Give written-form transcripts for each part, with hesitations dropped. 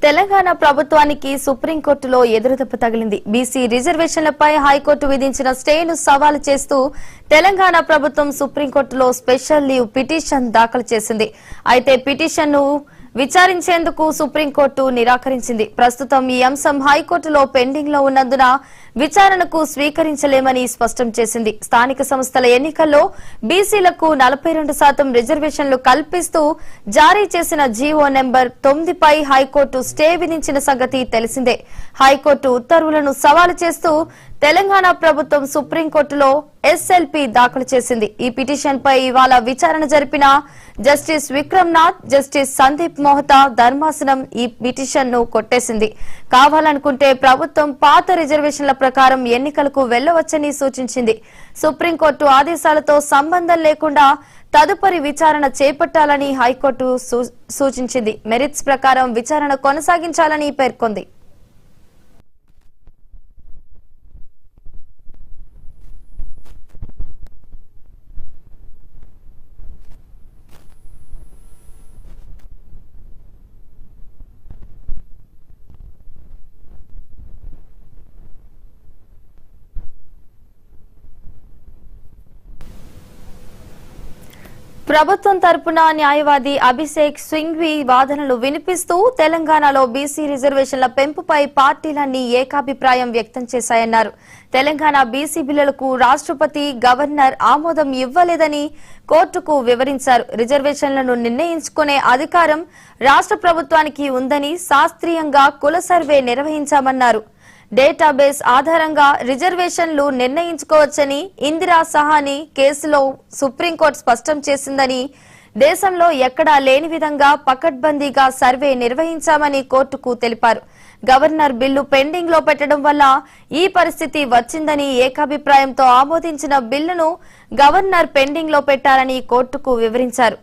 తెలంగాణ ప్రభుత్వానికి సుప్రీంకోర్టులో ఎదురుదెబ్బ తగిలింది. బీసీ రిజర్వేషన్లపై హైకోర్టు విధించిన స్టేను సవాలు చేస్తూ తెలంగాణ ప్రభుత్వం సుప్రీంకోర్టులో స్పెషల్ లీవ్ పిటిషన్ దాఖలు చేసింది. అయితే పిటిషన్ను విచారించేందుకు సుప్రీంకోర్టు నిరాకరించింది. ప్రస్తుతం ఈ అంశం హైకోర్టులో పెండింగ్ లో ఉన్నందున విచారణకు స్వీకరించలేమని స్పష్టం చేసింది. స్థానిక సంస్థల ఎన్నికల్లో బీసీలకు 42% రిజర్వేషన్లు కల్పిస్తూ జారీ చేసిన జీవో నెంబర్ 9పై హైకోర్టు స్టే విధించిన సంగతి తెలిసిందే. హైకోర్టు ఉత్తర్వులను సవాలు చేస్తూ తెలంగాణ ప్రభుత్వం సుప్రీంకోర్టులో ఎస్ఎల్పీ దాఖలు చేసింది. ఈ పిటిషన్ పై ఇవాళ విచారణ జరిపిన జస్టిస్ విక్రమ్నాథ్, జస్టిస్ సందీప్ మోహతా ధర్మాసనం ఈ పిటిషన్ ను కొట్టేసింది. కావాలనుకుంటే ప్రభుత్వం పాత రిజర్వేషన్ల ప్రకారం ఎన్నికలకు వెళ్లవచ్చని సూచించింది. సుప్రీంకోర్టు ఆదేశాలతో సంబంధం లేకుండా తదుపరి విచారణ చేపట్టాలని హైకోర్టు సూచించింది. మెరిట్స్ ప్రకారం విచారణ కొనసాగించాలని పేర్కొంది. ప్రభుత్వం తరపున న్యాయవాది అభిషేక్ సింఘ్వి వాదనలు వినిపిస్తూ తెలంగాణలో బీసీ రిజర్వేషన్ల పెంపుపై పార్టీలన్నీ ఏకాభిప్రాయం వ్యక్తం చేశాయన్నారు. తెలంగాణ బీసీ బిల్లులకు రాష్ట్రపతి, గవర్నర్ ఆమోదం ఇవ్వలేదని కోర్టుకు వివరించారు. రిజర్వేషన్లను నిర్ణయించుకునే అధికారం రాష్ట్ర ప్రభుత్వానికి ఉందని, శాస్త్రీయంగా కుల సర్వే నిర్వహించామన్నారు. డేటాబేస్ ఆధారంగా రిజర్వేషన్లు నిర్ణయించుకోవచ్చని ఇందిరా సహాని కేసులో సుప్రీంకోర్టు స్పష్టం చేసిందని, దేశంలో ఎక్కడా లేని విధంగా పకడ్బందీగా సర్వే నిర్వహించామని కోర్టుకు తెలిపారు. గవర్నర్ బిల్లు పెండింగ్ లో పెట్టడం వల్ల ఈ పరిస్థితి వచ్చిందని, ఏకాభిప్రాయంతో ఆమోదించిన బిల్లును గవర్నర్ పెండింగ్ లో పెట్టారని కోర్టుకు వివరించారు.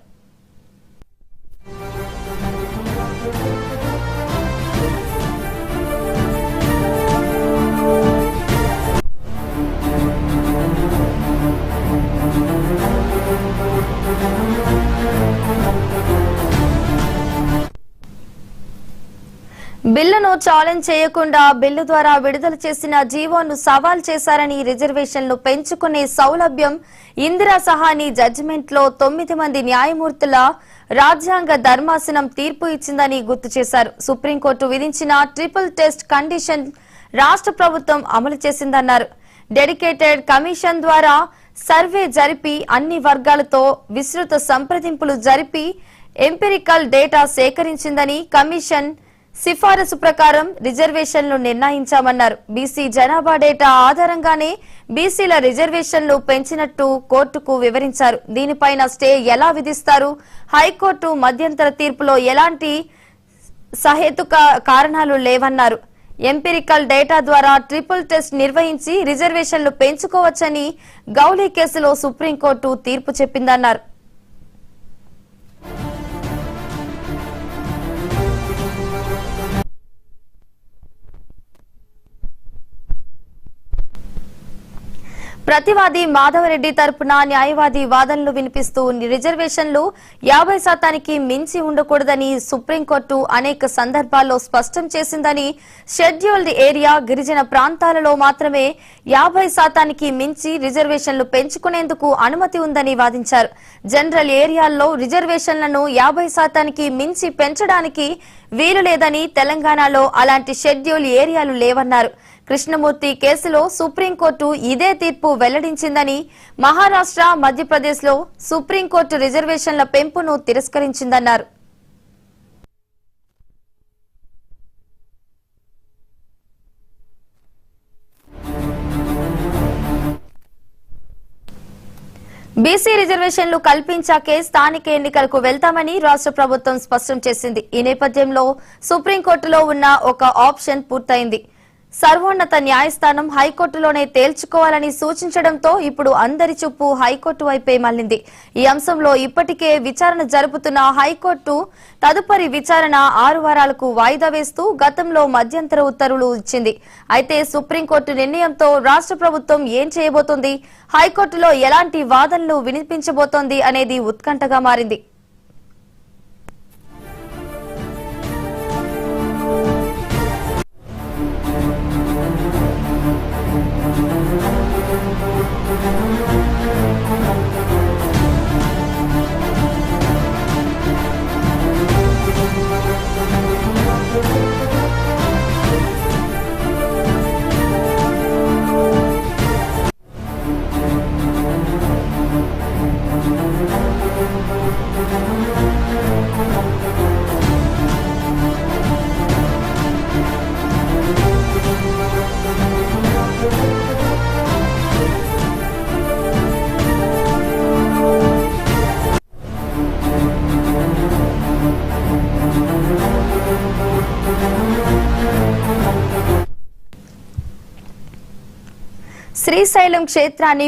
బిల్లును ఛాలెంజ్ చేయకుండా బిల్లు ద్వారా విడుదల చేసిన జీవోను సవాల్ చేశారని, రిజర్వేషన్లు పెంచుకునే సౌలభ్యం ఇందిరా సహాని జడ్జిమెంట్ లో 9 మంది న్యాయమూర్తుల రాజ్యాంగ ధర్మాసనం తీర్పు ఇచ్చిందని గుర్తు చేశారు. సుప్రీంకోర్టు విధించిన ట్రిపుల్ టెస్ట్ కండిషన్ రాష్ట్ర ప్రభుత్వం అమలు చేసిందన్నారు. డెడికేటెడ్ కమిషన్ ద్వారా సర్వే జరిపి అన్ని వర్గాలతో విస్తృత సంప్రదింపులు జరిపి ఎంపిరికల్ డేటా సేకరించిందని, కమిషన్ సిఫారసు ప్రకారం రిజర్వేషన్లు నిర్ణయించామన్నారు. బీసీ జనాభా డేటా ఆధారంగానే బీసీల రిజర్వేషన్లు పెంచినట్టు కోర్టుకు వివరించారు. దీనిపైన స్టే ఎలా విధిస్తారు? హైకోర్టు మధ్యంతర తీర్పులో ఎలాంటి సహేతుక కారణాలు లేవన్నారు. ఎంపిరికల్ డేటా ద్వారా ట్రిపుల్ టెస్ట్ నిర్వహించి రిజర్వేషన్లు పెంచుకోవచ్చని గౌలీ కేసులో సుప్రీంకోర్టు తీర్పు చెప్పిందన్నారు. ప్రతివాది మాధవరెడ్డి తరపున న్యాయవాది వాదనలు వినిపిస్తూ రిజర్వేషన్లు 50% మించి ఉండకూడదని సుప్రీంకోర్టు అనేక సందర్భాల్లో స్పష్టం చేసిందని, షెడ్యూల్డ్ ఏరియా గిరిజన ప్రాంతాలలో మాత్రమే 50% మించి రిజర్వేషన్లు పెంచుకునేందుకు అనుమతి ఉందని వాదించారు. జనరల్ ఏరియాల్లో రిజర్వేషన్లను 50% మించి పెంచడానికి వీలు లేదని, తెలంగాణలో అలాంటి షెడ్యూల్ ఏరియాలు లేవన్నారు. కృష్ణమూర్తి కేసులో సుప్రీంకోర్టు ఇదే తీర్పు వెల్లడించిందని, మహారాష్ట్ర, మధ్యప్రదేశ్ లో సుప్రీంకోర్టు రిజర్వేషన్ల పెంపును తిరస్కరించిందన్నారు. బీసీ రిజర్వేషన్లు కల్పించాకే స్థానిక ఎన్నికలకు వెళ్తామని రాష్ట్ర ప్రభుత్వం స్పష్టం చేసింది. ఈ నేపథ్యంలో సుప్రీంకోర్టులో ఉన్న ఒక ఆప్షన్ పూర్తయింది. సర్వోన్నత న్యాయస్థానం హైకోర్టులోనే తేల్చుకోవాలని సూచించడంతో ఇప్పుడు అందరి చూపు హైకోర్టు వైపే మళ్లింది. ఈ అంశంలో ఇప్పటికే విచారణ జరుపుతున్న హైకోర్టు తదుపరి విచారణ 6 వారాలకు వాయిదా వేస్తూ గతంలో మధ్యంతర ఉత్తర్వులు ఇచ్చింది. అయితే సుప్రీంకోర్టు నిర్ణయంతో రాష్ట్ర ప్రభుత్వం ఏం చేయబోతోంది, హైకోర్టులో ఎలాంటి వాదనలు వినిపించబోతోంది అనేది ఉత్కంఠగా మారింది. శ్రీశైలం క్షేత్రాన్ని